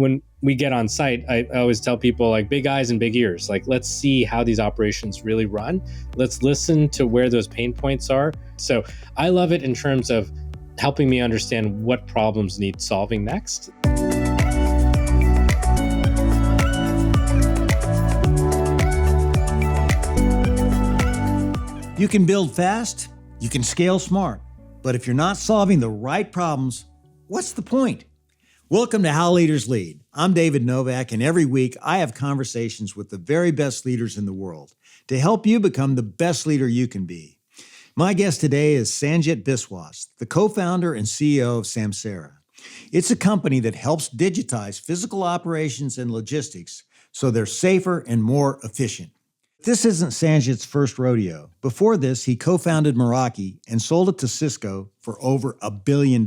when we get on site, I always tell people like big eyes and big ears. Like, let's see how these operations really run. Let's listen to where those pain points are. So I love it in terms of helping me understand what problems need solving next. You can build fast, you can scale smart, but if you're not solving the right problems, what's the point? Welcome to How Leaders Lead. I'm David Novak, and every week I have conversations with the very best leaders in the world to help you become the best leader you can be. My guest today is Sanjit Biswas, the co-founder and CEO of Samsara. It's a company that helps digitize physical operations and logistics so they're safer and more efficient. This isn't Sanjit's first rodeo. Before this, he co-founded Meraki and sold it to Cisco for over $1 billion.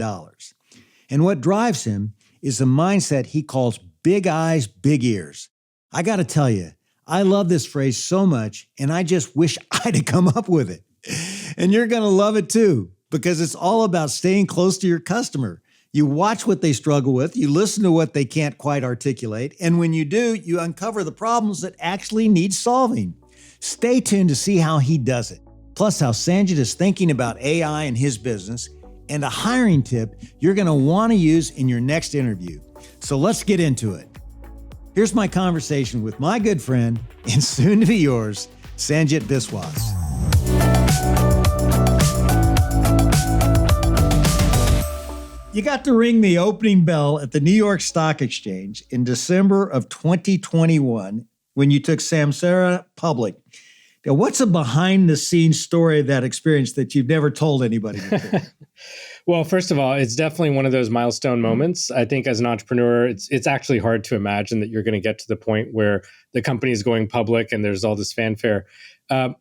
And what drives him is a mindset he calls big eyes, big ears. I got to tell you, I love this phrase so much, and I just wish I'd have come up with it. And you're going to love it too, because it's all about staying close to your customer. You watch what they struggle with, you listen to what they can't quite articulate, and when you do, you uncover the problems that actually need solving. Stay tuned to see how he does it, plus how Sanjit is thinking about AI in his business, and a hiring tip you're going to want to use in your next interview. So let's get into it. Here's my conversation with my good friend, and soon to be yours, Sanjit Biswas. You got to ring the opening bell at the New York Stock Exchange in December of 2021 when you took Samsara public. Now, what's a behind-the-scenes story of that experience that you've never told anybody before? Well, first of all, it's definitely one of those milestone moments. I think as an entrepreneur, it's actually hard to imagine that you're going to get to the point where the company is going public and there's all this fanfare.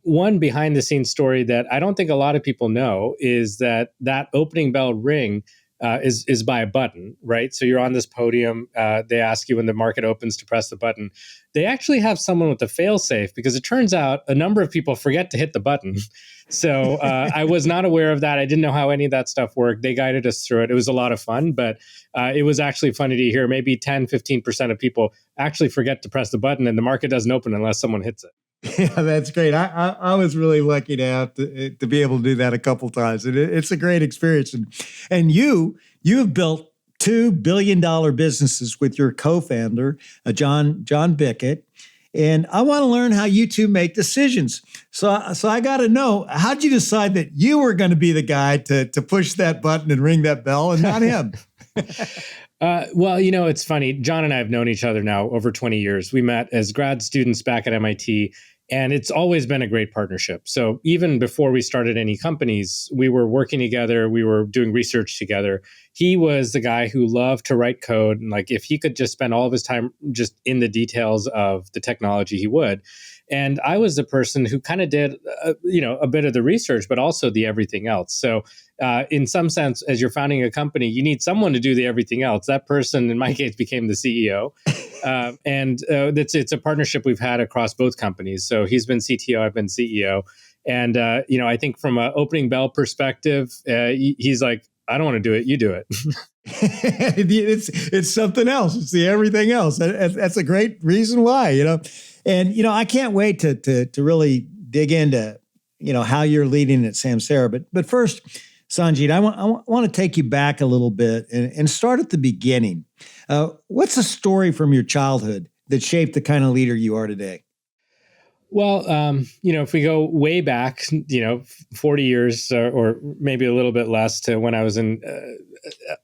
One behind-the-scenes story that I don't think a lot of people know is that opening bell ring is by a button, right? So you're on this podium. They ask you when the market opens to press the button. They actually have someone with a fail-safe because it turns out a number of people forget to hit the button. So I was not aware of that. I didn't know how any of that stuff worked. They guided us through it. It was a lot of fun, but it was actually funny to hear maybe 10, 15% of people actually forget to press the button and the market doesn't open unless someone hits it. Yeah, that's great. I was really lucky to have to be able to do that a couple times. And it's a great experience. And you have built $2 billion businesses with your co-founder, John Bickett. And I want to learn how you two make decisions. So I got to know, how'd you decide that you were going to be the guy to push that button and ring that bell and not him? Well, it's funny. John and I have known each other now over 20 years. We met as grad students back at MIT. And it's always been a great partnership. So even before we started any companies, we were working together. We were doing research together. He was the guy who loved to write code. And like, if he could just spend all of his time just in the details of the technology, he would. And I was the person who kind of did, a bit of the research, but also the everything else. So in some sense, as you're founding a company, you need someone to do the everything else. That person, in my case, became the CEO. It's a partnership we've had across both companies. So he's been CTO, I've been CEO. And, I think from an opening bell perspective, he's like, I don't want to do it. You do it. It's something else. It's the everything else. That's a great reason why, And, I can't wait to really dig into, how you're leading at Samsara. But first, Sanjit, I want to take you back a little bit and start at the beginning. What's a story from your childhood that shaped the kind of leader you are today? Well, if we go way back, 40 years or maybe a little bit less to when I was in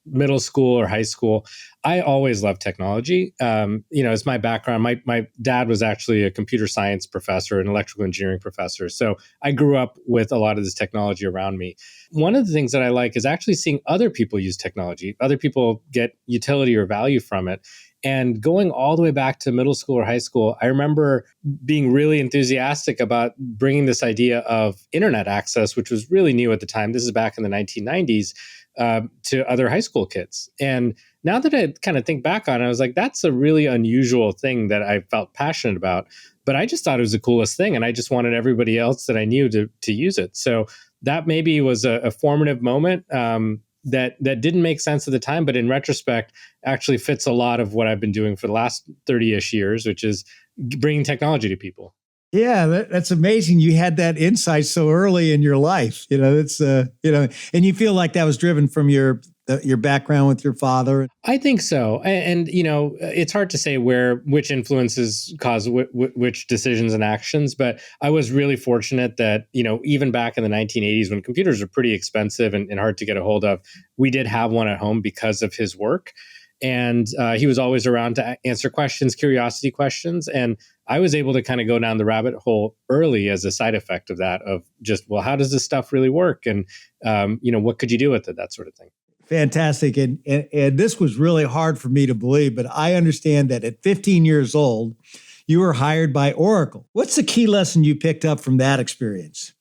middle school or high school, I always loved technology. It's my background. My dad was actually a computer science professor, an electrical engineering professor. So I grew up with a lot of this technology around me. One of the things that I like is actually seeing other people use technology, other people get utility or value from it. And going all the way back to middle school or high school, I remember being really enthusiastic about bringing this idea of internet access, which was really new at the time. This is back in the 1990s, to other high school kids. And now that I kind of think back on it, I was like, that's a really unusual thing that I felt passionate about. But I just thought it was the coolest thing. And I just wanted everybody else that I knew to use it. So that maybe was a formative moment. that didn't make sense at the time, but in retrospect, actually fits a lot of what I've been doing for the last 30-ish years, which is bringing technology to people. Yeah, that's amazing. You had that insight so early in your life. It's and you feel like that was driven from your background with your father. I think so, and it's hard to say which influences cause which decisions and actions. But I was really fortunate that even back in the 1980s, when computers were pretty expensive and hard to get a hold of, we did have one at home because of his work. And he was always around to answer questions, curiosity questions. And I was able to kind of go down the rabbit hole early as a side effect of that, of just, well, how does this stuff really work? And, what could you do with it? That sort of thing. Fantastic. And this was really hard for me to believe, but I understand that at 15 years old, you were hired by Oracle. What's the key lesson you picked up from that experience?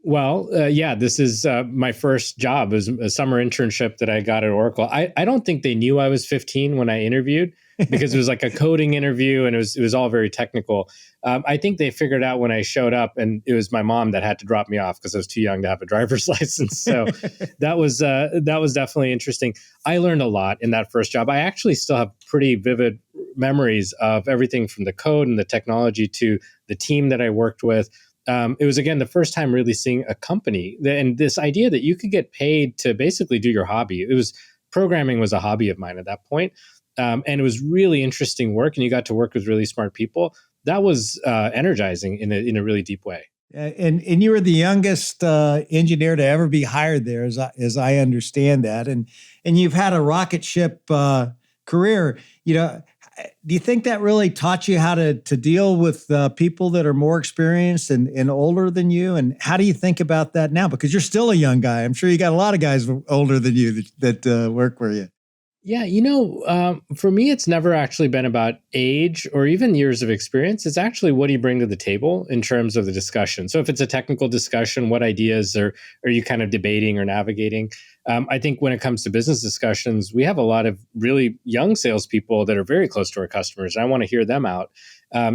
Well, this is my first job. It was a summer internship that I got at Oracle. I don't think they knew I was 15 when I interviewed, because it was like a coding interview and it was all very technical. I think they figured out when I showed up, and it was my mom that had to drop me off because I was too young to have a driver's license. So that was definitely interesting. I learned a lot in that first job. I actually still have pretty vivid memories of everything from the code and the technology to the team that I worked with. It was, again, the first time really seeing a company and this idea that you could get paid to basically do your hobby. Programming was a hobby of mine at that point. And it was really interesting work, and you got to work with really smart people. That was energizing in a really deep way. And you were the youngest engineer to ever be hired there, as I understand that. And you've had a rocket ship career. Do you think that really taught you how to deal with people that are more experienced and older than you? And how do you think about that now? Because you're still a young guy. I'm sure you got a lot of guys older than you that work for you. Yeah, for me, it's never actually been about age or even years of experience. It's actually, what do you bring to the table in terms of the discussion? So if it's a technical discussion, what ideas are you kind of debating or navigating? I think when it comes to business discussions, we have a lot of really young salespeople that are very close to our customers, and I want to hear them out.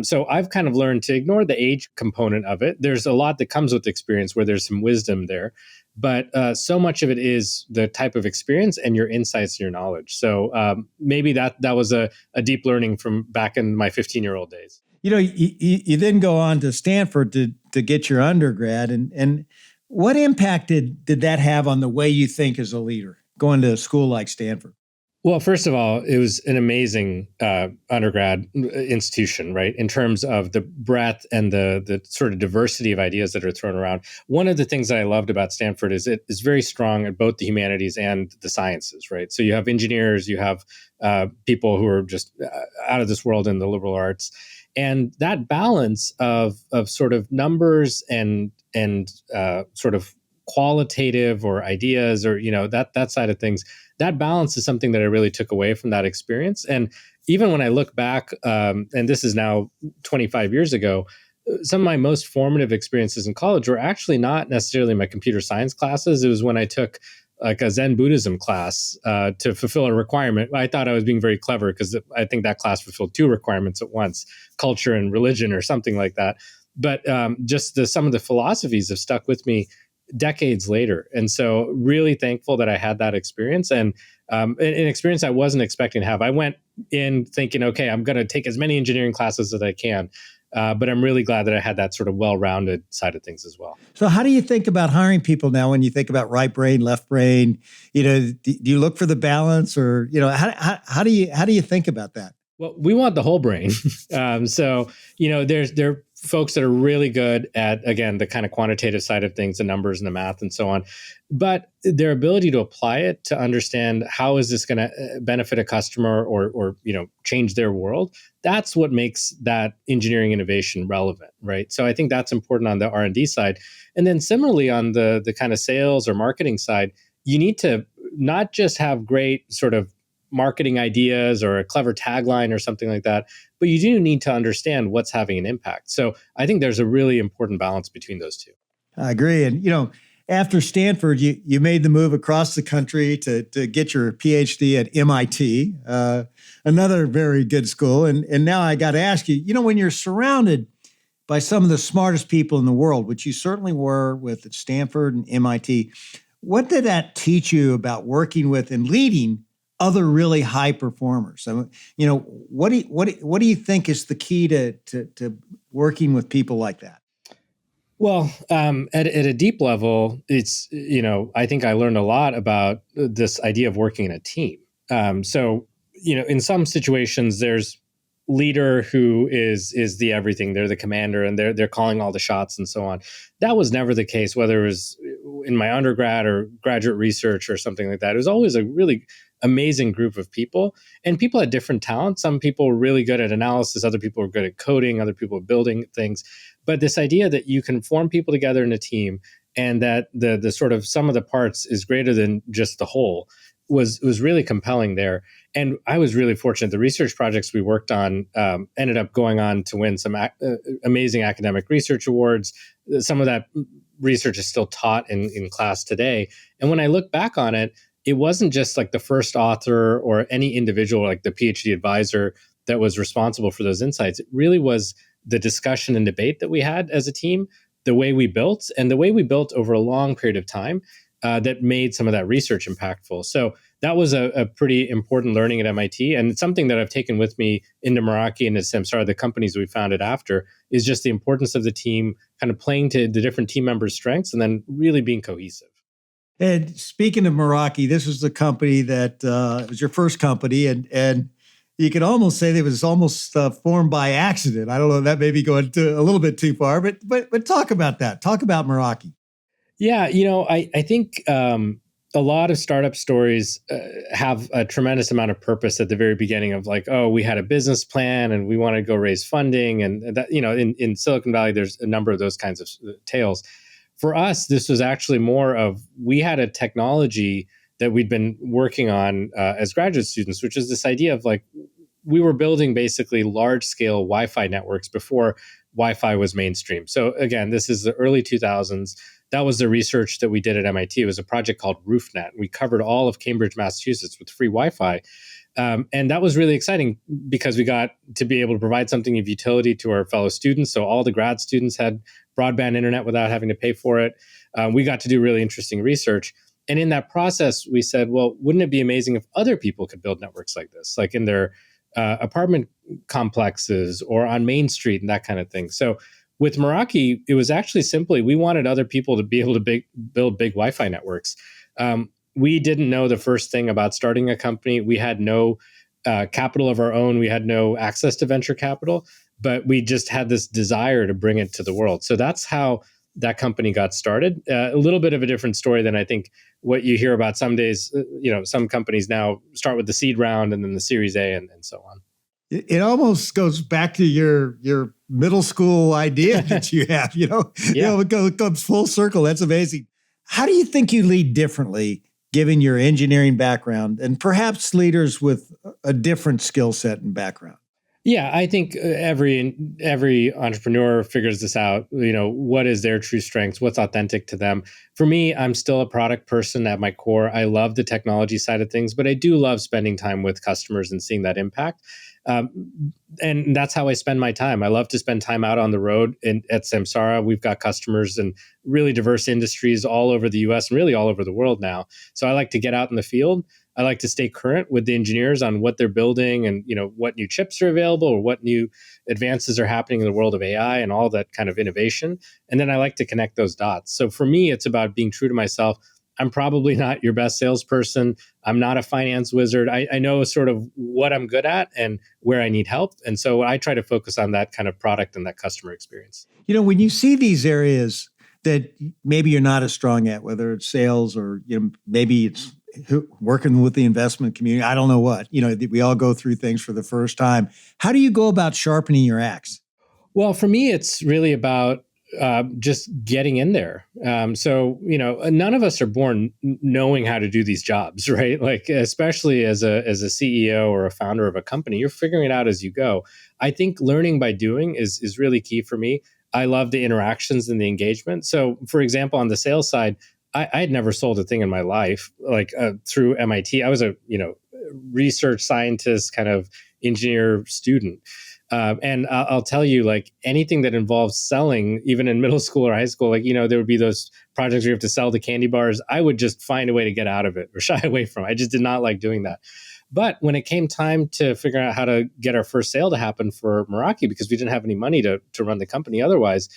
So I've kind of learned to ignore the age component of it. There's a lot that comes with experience where there's some wisdom there. But so much of it is the type of experience and your insights and your knowledge. So maybe that was a deep learning from back in my 15-year-old days. You then go on to Stanford to get your undergrad. And what impact did that have on the way you think as a leader, going to a school like Stanford? Well, first of all, it was an amazing undergrad institution, right? In terms of the breadth and the sort of diversity of ideas that are thrown around. One of the things that I loved about Stanford is it is very strong at both the humanities and the sciences, right? So you have engineers, you have people who are just out of this world in the liberal arts. And that balance of sort of numbers and sort of qualitative or ideas or, that side of things, that balance is something that I really took away from that experience. And even when I look back, and this is now 25 years ago, some of my most formative experiences in college were actually not necessarily my computer science classes. It was when I took like a Zen Buddhism class to fulfill a requirement. I thought I was being very clever because I think that class fulfilled two requirements at once, culture and religion or something like that. But just some of the philosophies have stuck with me decades later. And so really thankful that I had that experience, and an experience I wasn't expecting to have. I went in thinking, okay, I'm going to take as many engineering classes as I can. But I'm really glad that I had that sort of well-rounded side of things as well. So how do you think about hiring people now when you think about right brain, left brain? Do you look for the balance, or, how do you think about that? Well, we want the whole brain. So, there are folks that are really good at, again, the kind of quantitative side of things, the numbers and the math and so on. But their ability to apply it, to understand how is this going to benefit a customer or change their world, that's what makes that engineering innovation relevant, right? So I think that's important on the R&D side. And then similarly on the kind of sales or marketing side, you need to not just have great sort of marketing ideas or a clever tagline or something like that, but you do need to understand what's having an impact. So I think there's a really important balance between those two. I agree. And, after Stanford, you made the move across the country to get your PhD at MIT, another very good school. And now I got to ask you, when you're surrounded by some of the smartest people in the world, which you certainly were with at Stanford and MIT, What did that teach you about working with and leading other really high performers? So, what do you think is the key to working with people like that? Well, at a deep level, it's, I think I learned a lot about this idea of working in a team. So, in some situations, there's leader who is the everything. They're the commander, and they're calling all the shots and so on. That was never the case, whether it was in my undergrad or graduate research or something like that. It was always a really amazing group of people, and people had different talents. Some people were really good at analysis, other people were good at coding, other people were building things. But this idea that you can form people together in a team, and that the sort of sum of the parts is greater than just the whole, was really compelling there. And I was really fortunate. The research projects we worked on ended up going on to win some amazing academic research awards. Some of that research is still taught in class today. And when I look back on it, it wasn't just like the first author or any individual, like the PhD advisor, that was responsible for those insights. It really was the discussion and debate that we had as a team, the way we built, and the way we built over a long period of time that made some of that research impactful. So that was a pretty important learning at MIT, and it's something that I've taken with me into Meraki and into Samsara, the companies we founded after, is just the importance of the team, kind of playing to the different team members' strengths, and then really being cohesive. And speaking of Meraki, this was the company that was your first company, and you could almost say that it was almost formed by accident. I don't know, that may be going a little bit too far, but talk about that. Talk about Meraki. Yeah, I think a lot of startup stories have a tremendous amount of purpose at the very beginning of like, oh, we had a business plan and we want to go raise funding. And that, in Silicon Valley, there's a number of those kinds of tales. For us, this was actually more of, we had a technology that we'd been working on as graduate students, which is this idea of like, we were building basically large scale Wi-Fi networks before Wi-Fi was mainstream. So again, this is the early 2000s. That was the research that we did at MIT. It was a project called RoofNet. We covered all of Cambridge, Massachusetts with free Wi-Fi. And that was really exciting because we got to be able to provide something of utility to our fellow students. So all the grad students had broadband internet without having to pay for it. We got to do really interesting research. And in that process, we said, well, wouldn't it be amazing if other people could build networks like this, like in their apartment complexes or on Main Street and that kind of thing. So with Meraki, it was actually simply, we wanted other people to be able to build big Wi-Fi networks. We didn't know the first thing about starting a company. We had no capital of our own. We had no access to venture capital, but we just had this desire to bring it to the world. So that's how that company got started. A little bit of a different story than I think what you hear about some days. Some companies now start with the seed round and then the Series A and so on. It almost goes back to your middle school idea that you have, it comes full circle. That's amazing. How do you think you lead differently given your engineering background and perhaps leaders with a different skill set and background? Yeah, I think every entrepreneur figures this out. What is their true strengths? What's authentic to them? For me, I'm still a product person at my core. I love the technology side of things, but I do love spending time with customers and seeing that impact. And that's how I spend my time. I love to spend time out on the road. At Samsara, we've got customers in really diverse industries all over the US and really all over the world now. So I like to get out in the field. I like to stay current with the engineers on what they're building and what new chips are available or what new advances are happening in the world of AI and all that kind of innovation. And then I like to connect those dots. So for me, it's about being true to myself. I'm probably not your best salesperson. I'm not a finance wizard. I know sort of what I'm good at and where I need help. And so I try to focus on that kind of product and that customer experience. When you see these areas that maybe you're not as strong at, whether it's sales or maybe it's working with the investment community, I don't know what, we all go through things for the first time. How do you go about sharpening your axe? Well, for me, it's really about just getting in there. None of us are born knowing how to do these jobs, right? Like, especially as a CEO or a founder of a company, you're figuring it out as you go. I think learning by doing is really key for me. I love the interactions and the engagement. So, for example, on the sales side, I had never sold a thing in my life. Like through MIT, I was a research scientist, kind of engineer student. And I'll tell you, like anything that involves selling, even in middle school or high school, like, there would be those projects where you have to sell the candy bars. I would just find a way to get out of it or shy away from it. I just did not like doing that. But when it came time to figure out how to get our first sale to happen for Meraki, because we didn't have any money to run the company otherwise,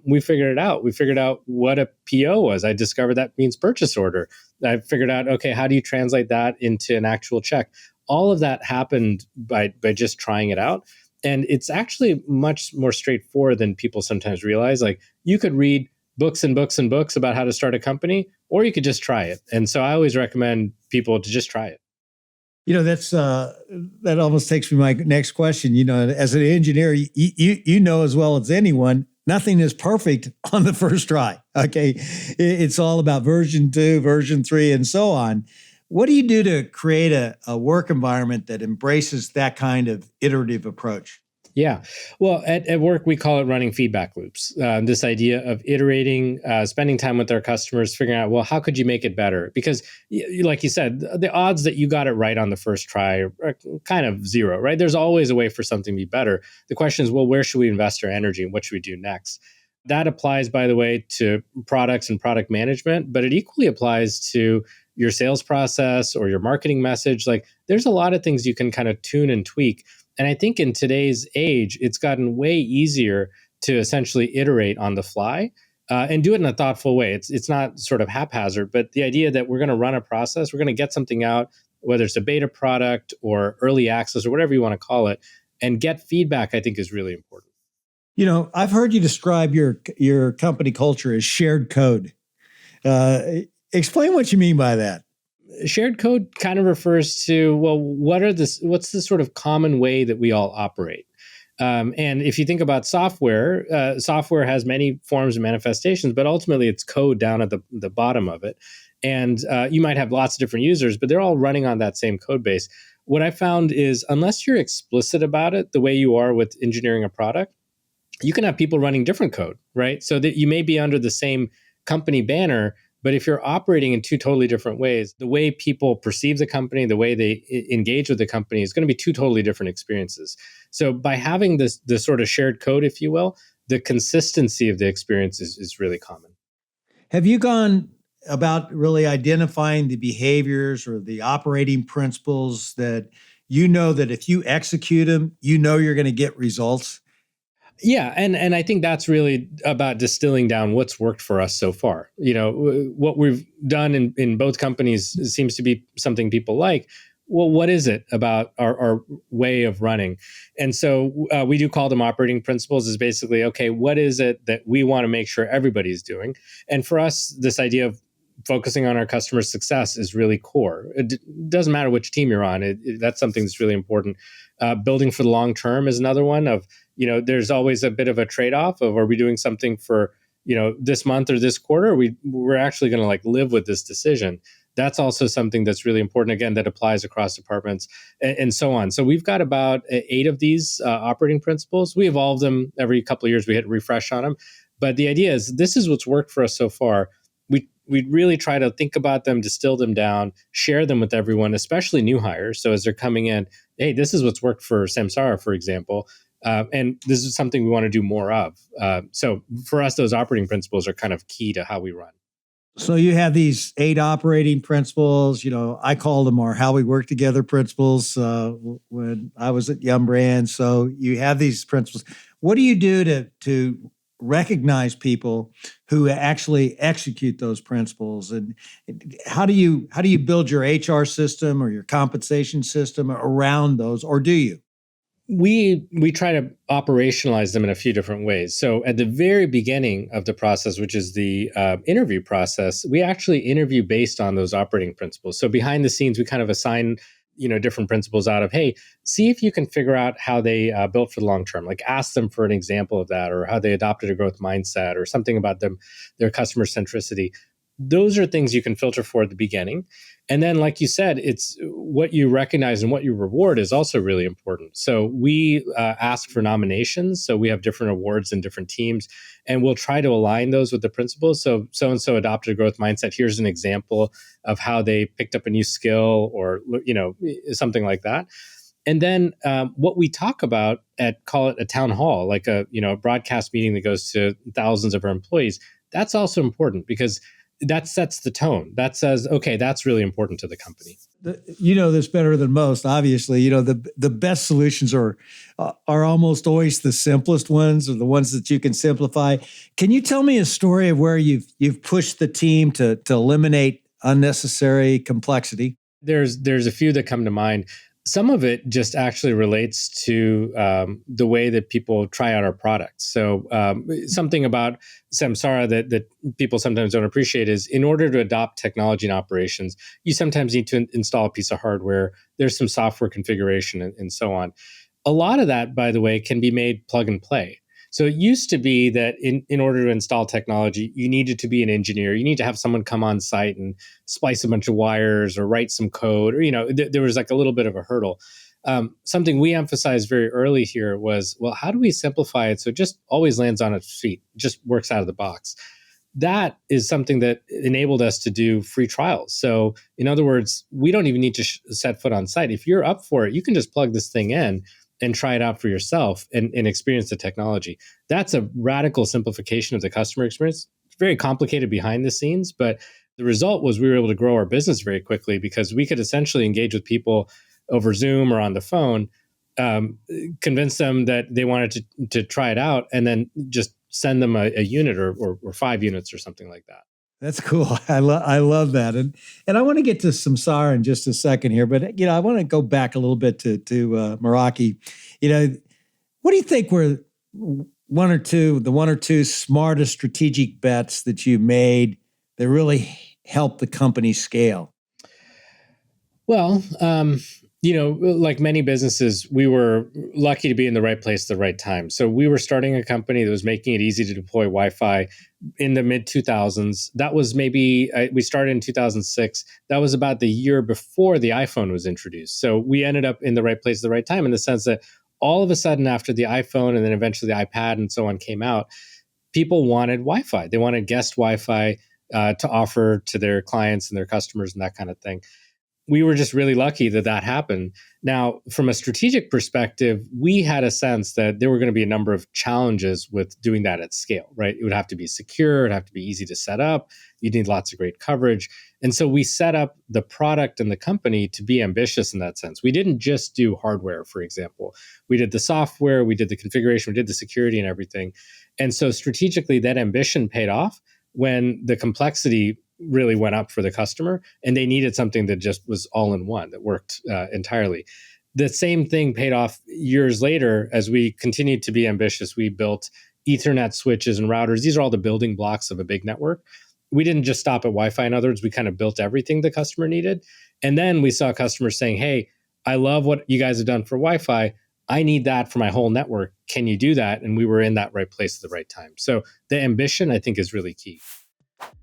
we figured it out. We figured out what a PO was. I discovered that means purchase order. I figured out, okay, how do you translate that into an actual check? All of that happened by just trying it out. And it's actually much more straightforward than people sometimes realize. Like you could read books and books and books about how to start a company, or you could just try it. And so I always recommend people to just try it. That's that almost takes me to my next question. As an engineer, you know as well as anyone, nothing is perfect on the first try. Okay, it's all about version 2, version 3, and so on. What do you do to create a work environment that embraces that kind of iterative approach? Yeah. Well, at work, we call it running feedback loops. This idea of iterating, spending time with our customers, figuring out, well, how could you make it better? Because like you said, the odds that you got it right on the first try are kind of zero, right? There's always a way for something to be better. The question is, well, where should we invest our energy and what should we do next? That applies, by the way, to products and product management, but it equally applies to your sales process or your marketing message. Like there's a lot of things you can kind of tune and tweak. And I think in today's age, it's gotten way easier to essentially iterate on the fly and do it in a thoughtful way. It's not sort of haphazard, but the idea that we're going to run a process, we're going to get something out, whether it's a beta product or early access or whatever you want to call it, and get feedback, I think is really important. I've heard you describe your company culture as shared code. Explain what you mean by that. Shared code kind of refers to, well, what's the sort of common way that we all operate? And if you think about software, software has many forms and manifestations, but ultimately it's code down at the bottom of it. And you might have lots of different users, but they're all running on that same code base. What I found is unless you're explicit about it, the way you are with engineering a product, you can have people running different code, right? So that you may be under the same company banner, but if you're operating in two totally different ways, the way people perceive the company, the way they engage with the company is going to be two totally different experiences. So by having this sort of shared code, if you will, the consistency of the experience is really common. Have you gone about really identifying the behaviors or the operating principles that that if you execute them, you're going to get results? Yeah, and I think that's really about distilling down what's worked for us so far. What we've done in both companies seems to be something people like. Well, what is it about our way of running? And so we do call them operating principles. Is basically, okay, what is it that we want to make sure everybody's doing? And for us, this idea of focusing on our customer success is really core. It doesn't matter which team you're on. That's something that's really important. Building for the long term is another one of, there's always a bit of a trade-off of, are we doing something for, this month or this quarter? We're actually going to like live with this decision. That's also something that's really important, again, that applies across departments and so on. So we've got about 8 of these operating principles. We evolve them every couple of years. We hit refresh on them. But the idea is this is what's worked for us so far. We really try to think about them, distill them down, share them with everyone, especially new hires. So as they're coming in, hey, this is what's worked for Samsara, for example. And this is something we want to do more of. So for us, those operating principles are kind of key to how we run. So you have these 8 operating principles. I call them our how we work together principles when I was at Yum Brand. So you have these principles. What do you do to recognize people who actually execute those principles, and how do you build your HR system or your compensation system around those, or do you? We try to operationalize them in a few different ways. So at the very beginning of the process, which is the interview process, we actually interview based on those operating principles. So behind the scenes, we kind of assign different principles out of, hey, see if you can figure out how they built for the long term. Like ask them for an example of that, or how they adopted a growth mindset, or something about their customer centricity. Those are things you can filter for at the beginning. And then, like you said, it's what you recognize and what you reward is also really important. So we ask for nominations. So we have different awards in different teams, and we'll try to align those with the principles. So-and-so adopted a growth mindset. Here's an example of how they picked up a new skill, or, something like that. And then what we talk about call it a town hall, like a broadcast meeting that goes to thousands of our employees. That's also important because that sets the tone. That says, okay, that's really important to the company. You know this better than most. Obviously, the best solutions are almost always the simplest ones, or the ones that you can simplify. Can you tell me a story of where you've pushed the team to eliminate unnecessary complexity? There's a few that come to mind. Some of it just actually relates to the way that people try out our products. So something about Samsara that people sometimes don't appreciate is, in order to adopt technology and operations, you sometimes need to install a piece of hardware. There's some software configuration and so on. A lot of that, by the way, can be made plug and play. So it used to be that in order to install technology, you needed to be an engineer. You need to have someone come on site and splice a bunch of wires or write some code, or, there was like a little bit of a hurdle. Something we emphasized very early here was, well, how do we simplify it so it just always lands on its feet, just works out of the box? That is something that enabled us to do free trials. So in other words, we don't even need to set foot on site. If you're up for it, you can just plug this thing in and try it out for yourself and experience the technology. That's a radical simplification of the customer experience. It's very complicated behind the scenes, but the result was we were able to grow our business very quickly because we could essentially engage with people over Zoom or on the phone, convince them that they wanted to try it out, and then just send them a unit or 5 units or something like that. That's cool. I love that, and I want to get to Samsara in just a second here, but I want to go back a little bit to Meraki. What do you think were the one or two smartest strategic bets that you made that really helped the company scale? Well, like many businesses, we were lucky to be in the right place at the right time. So we were starting a company that was making it easy to deploy Wi-Fi in the mid 2000s. That was we started in 2006. That was about the year before the iPhone was introduced. So we ended up in the right place at the right time, in the sense that all of a sudden, after the iPhone and then eventually the iPad and so on came out, people wanted Wi-Fi. They wanted guest Wi-Fi to offer to their clients and their customers and that kind of thing. We were just really lucky that happened. Now, from a strategic perspective, we had a sense that there were going to be a number of challenges with doing that at scale, right? It would have to be secure. It'd have to be easy to set up. You'd need lots of great coverage. And so we set up the product and the company to be ambitious in that sense. We didn't just do hardware, for example. We did the software, we did the configuration, we did the security and everything. And so strategically, that ambition paid off when the complexity really went up for the customer, and they needed something that just was all in one, that worked entirely. The same thing paid off years later as we continued to be ambitious. We built Ethernet switches and routers. These are all the building blocks of a big network. We didn't just stop at Wi-Fi. In other words, we kind of built everything the customer needed. And then we saw customers saying, hey, I love what you guys have done for Wi-Fi. I need that for my whole network. Can you do that? And we were in that right place at the right time. So the ambition, I think, is really key.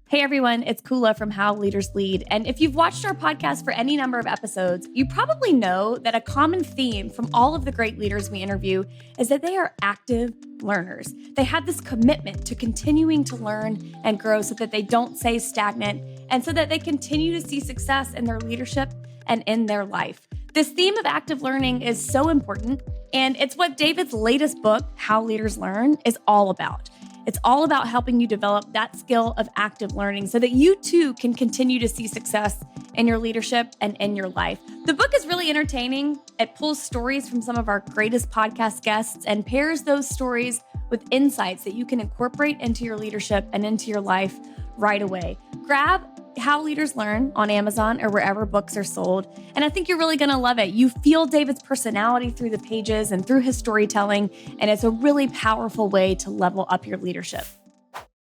Hey everyone, it's Kula from How Leaders Lead. And if you've watched our podcast for any number of episodes, you probably know that a common theme from all of the great leaders we interview is that they are active learners. They have this commitment to continuing to learn and grow so that they don't stay stagnant and so that they continue to see success in their leadership and in their life. This theme of active learning is so important, and it's what David's latest book, How Leaders Learn, is all about. It's all about helping you develop that skill of active learning so that you too can continue to see success in your leadership and in your life. The book is really entertaining. It pulls stories from some of our greatest podcast guests and pairs those stories with insights that you can incorporate into your leadership and into your life right away. Grab How Leaders Learn on Amazon or wherever books are sold. And I think you're really going to love it. You feel David's personality through the pages and through his storytelling. And it's a really powerful way to level up your leadership.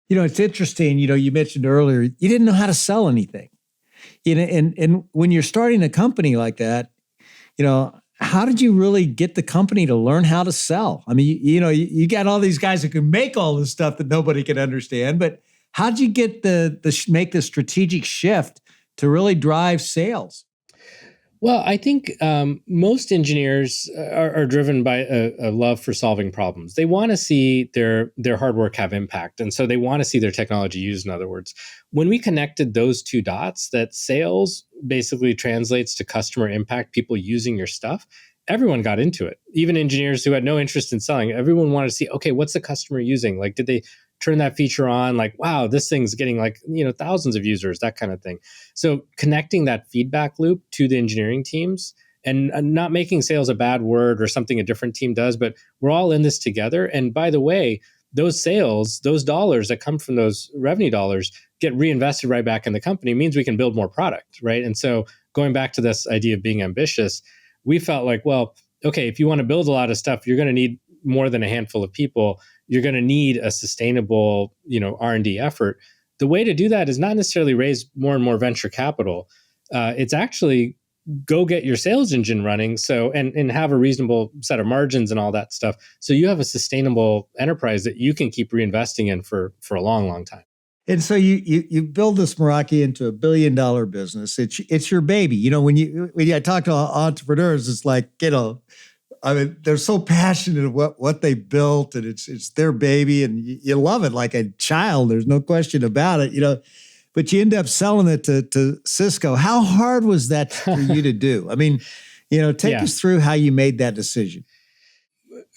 It's interesting. You mentioned earlier, you didn't know how to sell anything. And when you're starting a company like that, how did you really get the company to learn how to sell? I mean, you got all these guys who can make all this stuff that nobody can understand, but how'd you get make the strategic shift to really drive sales? Well, I think most engineers are driven by a love for solving problems. They want to see their hard work have impact. And so they want to see their technology used, in other words. When we connected those two dots, that sales basically translates to customer impact, people using your stuff, everyone got into it. Even engineers who had no interest in selling, everyone wanted to see, okay, what's the customer using? Like, did they turn that feature on? Like, wow, this thing's getting like, thousands of users, that kind of thing. So connecting that feedback loop to the engineering teams and not making sales a bad word or something a different team does, but we're all in this together. And by the way, those sales, those dollars that come from those revenue dollars get reinvested right back in the company, means we can build more product, right? And so going back to this idea of being ambitious, we felt like, well, okay, if you want to build a lot of stuff, you're going to need more than a handful of people. You're going to need a sustainable, R&D effort. The way to do that is not necessarily raise more and more venture capital. It's actually go get your sales engine running, so and have a reasonable set of margins and all that stuff, so you have a sustainable enterprise that you can keep reinvesting in for a long, long time. And so you build this Meraki into $1 billion business. It's your baby. When I talk to entrepreneurs, it's like, they're so passionate of what they built, and it's their baby, and you love it like a child. There's no question about it. But you end up selling it to Cisco. How hard was that for you to do? I mean, take us through how you made that decision.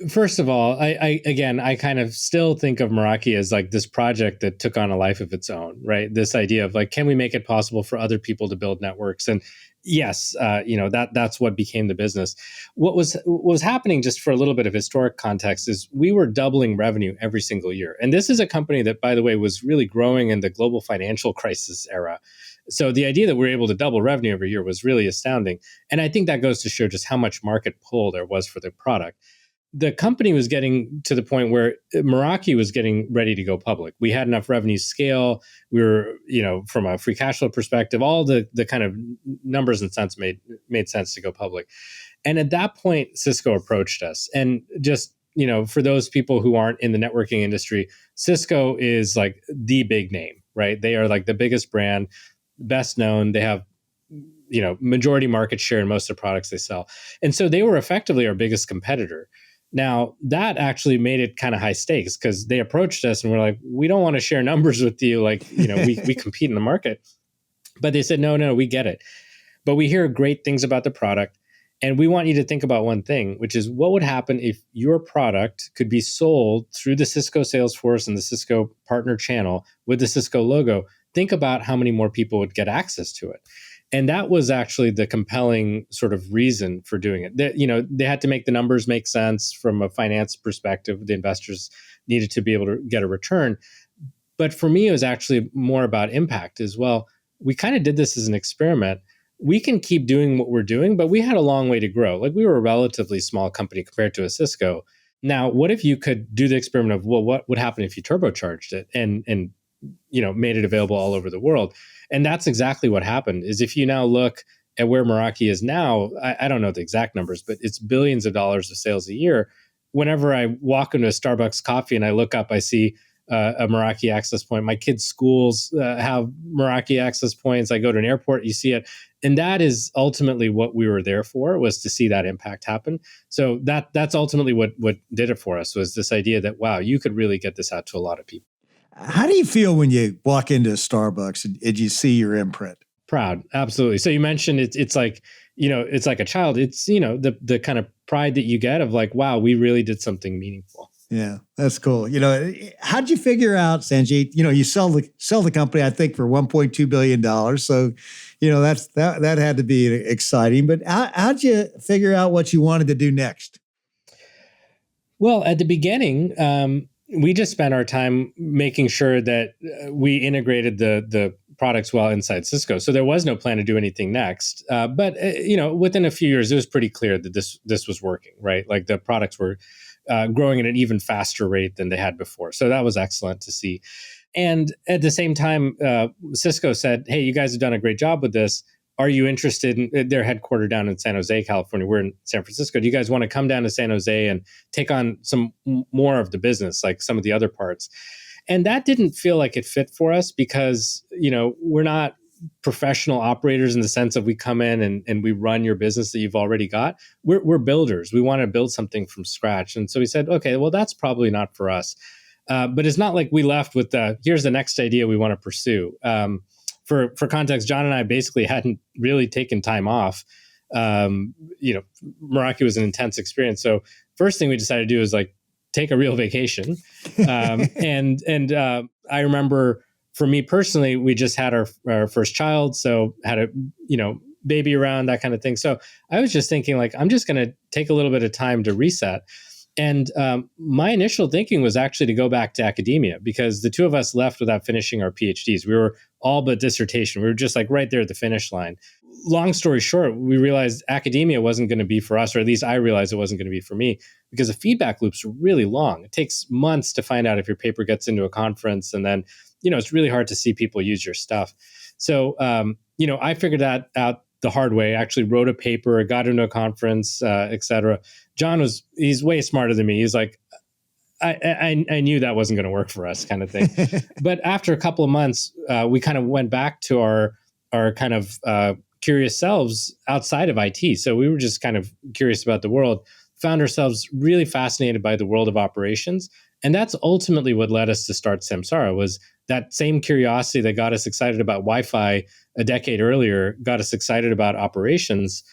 First of all, I kind of still think of Meraki as like this project that took on a life of its own, right? This idea of like, can we make it possible for other people to build networks? And yes, that's what became the business. What was happening, just for a little bit of historic context, is we were doubling revenue every single year. And this is a company that, by the way, was really growing in the global financial crisis era. So the idea that we're able to double revenue every year was really astounding. And I think that goes to show just how much market pull there was for the product. The company was getting to the point where Meraki was getting ready to go public. We had enough revenue scale. We were, from a free cash flow perspective, all the kind of numbers and cents made sense to go public. And at that point, Cisco approached us. And just, for those people who aren't in the networking industry, Cisco is like the big name, right? They are like the biggest brand, best known. They have majority market share in most of the products they sell. And so they were effectively our biggest competitor. Now, that actually made it kind of high stakes, because they approached us and we're like, we don't want to share numbers with you. Like, we compete in the market. But they said, no, we get it. But we hear great things about the product. And we want you to think about one thing, which is what would happen if your product could be sold through the Cisco sales force and the Cisco partner channel with the Cisco logo. Think about how many more people would get access to it. And that was actually the compelling sort of reason for doing it. They had to make the numbers make sense from a finance perspective. The investors needed to be able to get a return. But for me, it was actually more about impact as well. We kind of did this as an experiment. We can keep doing what we're doing, but we had a long way to grow. Like, we were a relatively small company compared to a Cisco. Now, what if you could do the experiment of, well, what would happen if you turbocharged it and made it available all over the world? And that's exactly what happened. Is if you now look at where Meraki is now, I don't know the exact numbers, but it's billions of dollars of sales a year. Whenever I walk into a Starbucks coffee and I look up, I see a Meraki access point. My kids' schools have Meraki access points. I go to an airport, you see it. And that is ultimately what we were there for, was to see that impact happen. So that's ultimately what did it for us, was this idea that, wow, you could really get this out to a lot of people. How do you feel when you walk into Starbucks and you see your imprint? Proud, absolutely. So you mentioned it's like, it's like a child. It's, the kind of pride that you get of like, wow, we really did something meaningful. Yeah, that's cool. How'd you figure out, Sanjit? You sell the company, I think, for $1.2 billion. So, that had to be exciting. But how'd you figure out what you wanted to do next? Well, at the beginning, we just spent our time making sure that we integrated the products well inside Cisco. So there was no plan to do anything next. But within a few years, it was pretty clear that this was working, right? Like, the products were growing at an even faster rate than they had before. So that was excellent to see. And at the same time, Cisco said, hey, you guys have done a great job with this. Are you interested in their headquarters down in San Jose, California? We're in San Francisco. Do you guys want to come down to San Jose and take on some more of the business, like some of the other parts? And that didn't feel like it fit for us, because, we're not professional operators in the sense of we come in and we run your business that you've already got. We're builders. We want to build something from scratch. And so we said, okay, well, that's probably not for us. But it's not like we left with here's the next idea we want to pursue. For context, John and I basically hadn't really taken time off Meraki was an intense experience. So first thing we decided to do is like take a real vacation. And I remember for me personally, we just had our first child. So had a, baby around, that kind of thing. So I was just thinking like, I'm just going to take a little bit of time to reset. And my initial thinking was actually to go back to academia because the two of us left without finishing our PhDs. We were all but dissertation. We were just like right there at the finish line. Long story short, we realized academia wasn't going to be for us, or at least I realized it wasn't going to be for me because the feedback loops are really long. It takes months to find out if your paper gets into a conference. And then, it's really hard to see people use your stuff. So, I figured that out the hard way. I actually wrote a paper, got into a conference, et cetera. John he's way smarter than me. He's like, I knew that wasn't going to work for us kind of thing. But after a couple of months, we kind of went back to our kind of curious selves outside of IT. So we were just kind of curious about the world, found ourselves really fascinated by the world of operations. And that's ultimately what led us to start Samsara, was that same curiosity that got us excited about Wi-Fi a decade earlier, got us excited about operations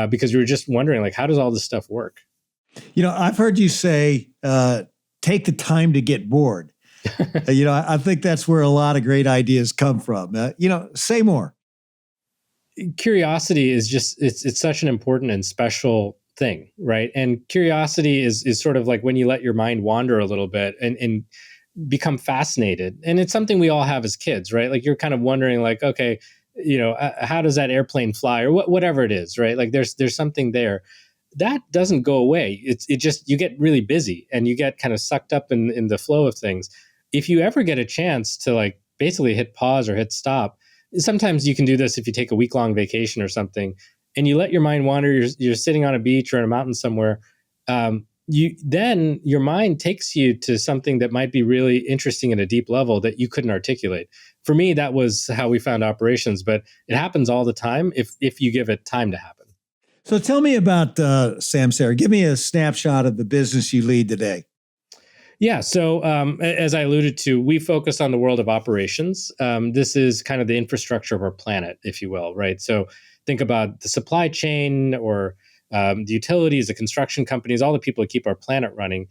because we were just wondering, like, how does all this stuff work? I've heard you say, take the time to get bored. I think that's where a lot of great ideas come from. Say more. Curiosity is just, it's such an important and special thing, right? And curiosity is sort of like when you let your mind wander a little bit and become fascinated. And it's something we all have as kids, right? Like you're kind of wondering like, okay, how does that airplane fly or whatever it is, right? Like there's something there. That doesn't go away. It just, you get really busy and you get kind of sucked up in the flow of things. If you ever get a chance to like basically hit pause or hit stop, sometimes you can do this if you take a week-long vacation or something and you let your mind wander, you're sitting on a beach or in a mountain somewhere, then your mind takes you to something that might be really interesting at a deep level that you couldn't articulate. For me, that was how we found operations, but it happens all the time if you give it time to happen. So tell me about Samsara. Give me a snapshot of the business you lead today. Yeah. So as I alluded to, we focus on the world of operations. This is kind of the infrastructure of our planet, if you will, right? So think about the supply chain or the utilities, the construction companies, all the people that keep our planet running.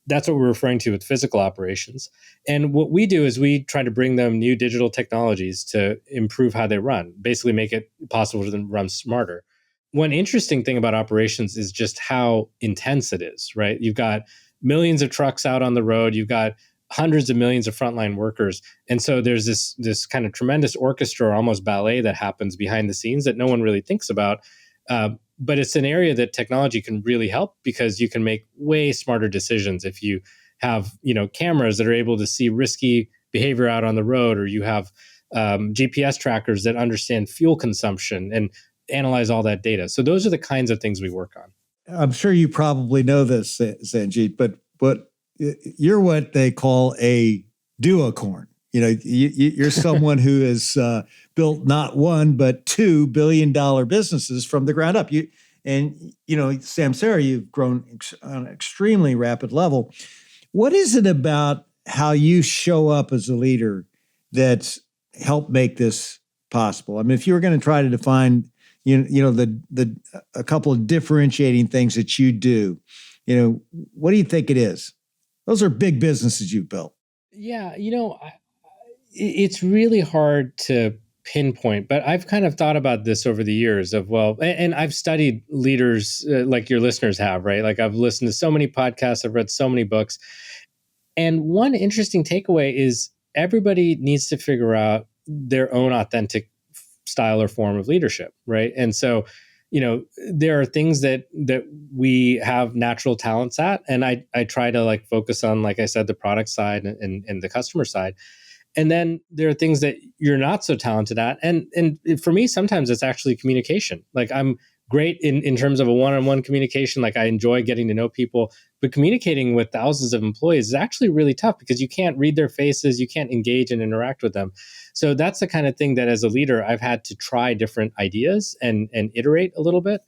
That's what we're referring to with physical operations. And what we do is we try to bring them new digital technologies to improve how they run, basically make it possible for them to run smarter. One interesting thing about operations is just how intense it is, right? You've got millions of trucks out on the road. You've got hundreds of millions of frontline workers. And so there's this kind of tremendous orchestra, or almost ballet, that happens behind the scenes that no one really thinks about. But it's an area that technology can really help because you can make way smarter decisions if you have, cameras that are able to see risky behavior out on the road, or you have GPS trackers that understand fuel consumption and analyze all that data. So those are the kinds of things we work on. I'm sure you probably know this, Sanjit, but you're what they call a duocorn. You're someone who has built not one, but $2 billion businesses from the ground up. Samsara, you've grown on an extremely rapid level. What is it about how you show up as a leader that's helped make this possible? I mean, if you were going to try to define, a couple of differentiating things that you do, what do you think it is? Those are big businesses you've built. Yeah, it's really hard to pinpoint, but I've kind of thought about this over the years and I've studied leaders like your listeners have, right? Like I've listened to so many podcasts, I've read so many books. And one interesting takeaway is everybody needs to figure out their own authentic style or form of leadership, right? And so, there are things that we have natural talents at, and I try to like focus on, like I said, the product side and the customer side. And then there are things that you're not so talented at. And for me, sometimes it's actually communication. Like I'm great in terms of a one-on-one communication. Like I enjoy getting to know people, but communicating with thousands of employees is actually really tough because you can't read their faces. You can't engage and interact with them. So that's the kind of thing that as a leader, I've had to try different ideas and iterate a little bit.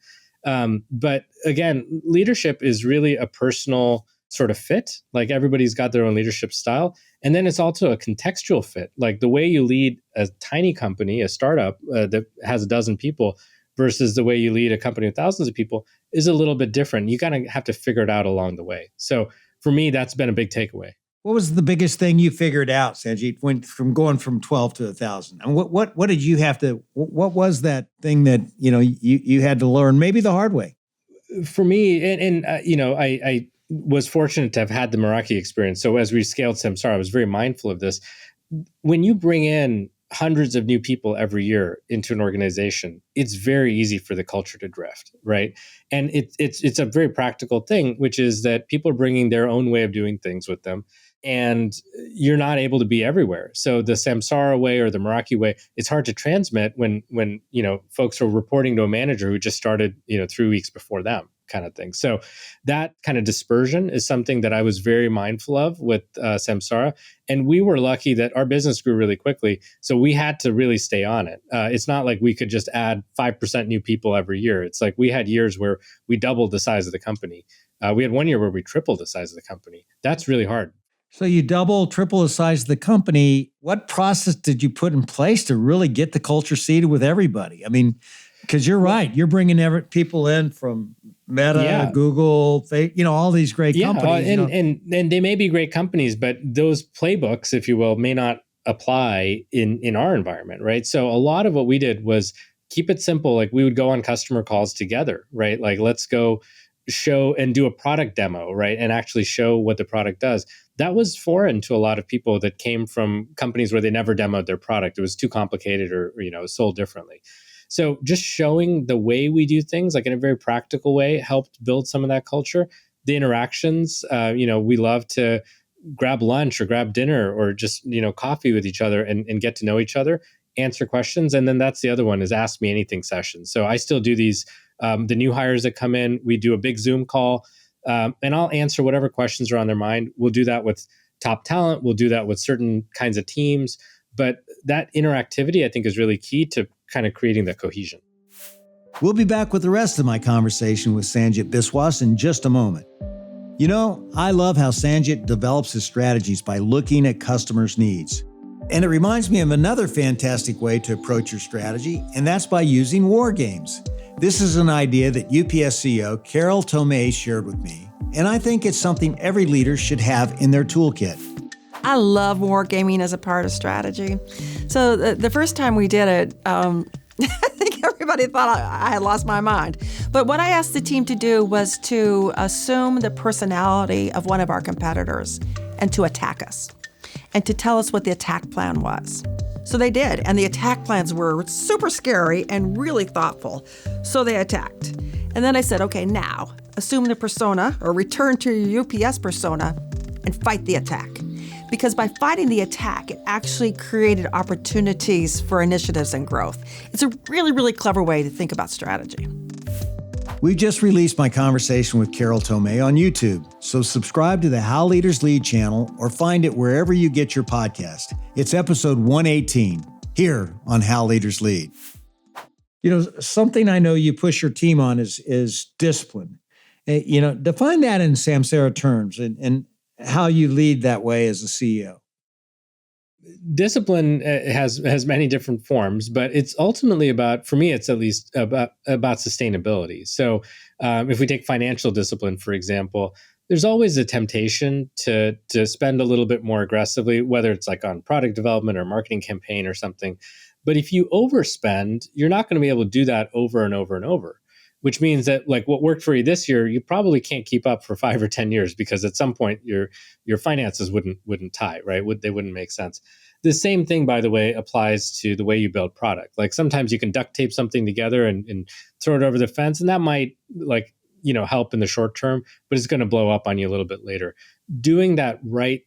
But again, leadership is really a personal sort of fit. Like everybody's got their own leadership style. And then it's also a contextual fit. Like the way you lead a tiny company, a startup that has a dozen people versus the way you lead a company with thousands of people is a little bit different. You kind of have to figure it out along the way. So for me, that's been a big takeaway. What was the biggest thing you figured out, Sanjit, when from going from 12 to 1,000? And what did you have to, what was that thing that, you had to learn, maybe the hard way? For me, I was fortunate to have had the Meraki experience. So as we scaled Samsara, I was very mindful of this. When you bring in hundreds of new people every year into an organization, it's very easy for the culture to drift, right? And it's a very practical thing, which is that people are bringing their own way of doing things with them, and you're not able to be everywhere. So the Samsara way or the Meraki way, it's hard to transmit when folks are reporting to a manager who just started 3 weeks before them, kind of thing. So that kind of dispersion is something that I was very mindful of with Samsara. And we were lucky that our business grew really quickly. So we had to really stay on it. It's not like we could just add 5% new people every year. It's like we had years where we doubled the size of the company. We had one year where we tripled the size of the company. That's really hard. So you triple the size of the company. What process did you put in place to really get the culture seated with everybody? I mean, because you're right. You're bringing people in from Meta, Google, all these great companies. And they may be great companies, but those playbooks, if you will, may not apply in our environment, right? So a lot of what we did was keep it simple. Like we would go on customer calls together, right? Like let's go show and do a product demo, right? And actually show what the product does. That was foreign to a lot of people that came from companies where they never demoed their product. It was too complicated or sold differently. So just showing the way we do things, like in a very practical way, helped build some of that culture. The interactions, we love to grab lunch or grab dinner or just, coffee with each other and get to know each other, answer questions. And then that's the other one is ask me anything sessions. So I still do these, the new hires that come in, we do a big Zoom call and I'll answer whatever questions are on their mind. We'll do that with top talent. We'll do that with certain kinds of teams. But that interactivity, I think, is really key to kind of creating that cohesion. We'll be back with the rest of my conversation with Sanjit Biswas in just a moment. I love how Sanjit develops his strategies by looking at customers' needs. And it reminds me of another fantastic way to approach your strategy, and that's by using war games. This is an idea that UPS CEO Carol Tomei shared with me, and I think it's something every leader should have in their toolkit. I love wargaming as a part of strategy. So the first time we did it, I think everybody thought I had lost my mind. But what I asked the team to do was to assume the personality of one of our competitors and to attack us and to tell us what the attack plan was. So they did, and the attack plans were super scary and really thoughtful. So they attacked. And then I said, okay, now assume the persona or return to your UPS persona and fight the attack. Because by fighting the attack, it actually created opportunities for initiatives and growth. It's a really, really clever way to think about strategy. We've just released my conversation with Carol Tomei on YouTube, so subscribe to the How Leaders Lead channel or find it wherever you get your podcast. It's episode 118, here on How Leaders Lead. Something I know you push your team on is discipline. Define that in Samsara terms and how you lead that way as a CEO. Discipline has many different forms, but it's ultimately about, for me, it's at least about sustainability. So if we take financial discipline, for example, there's always a temptation to spend a little bit more aggressively, whether it's like on product development or marketing campaign or something. But if you overspend, you're not going to be able to do that over and over and over, which means that like what worked for you this year, you probably can't keep up for 5 or 10 years because at some point your finances wouldn't tie, right? They wouldn't make sense. The same thing, by the way, applies to the way you build product. Like sometimes you can duct tape something together and throw it over the fence, and that might help in the short term, but it's going to blow up on you a little bit later. Doing that right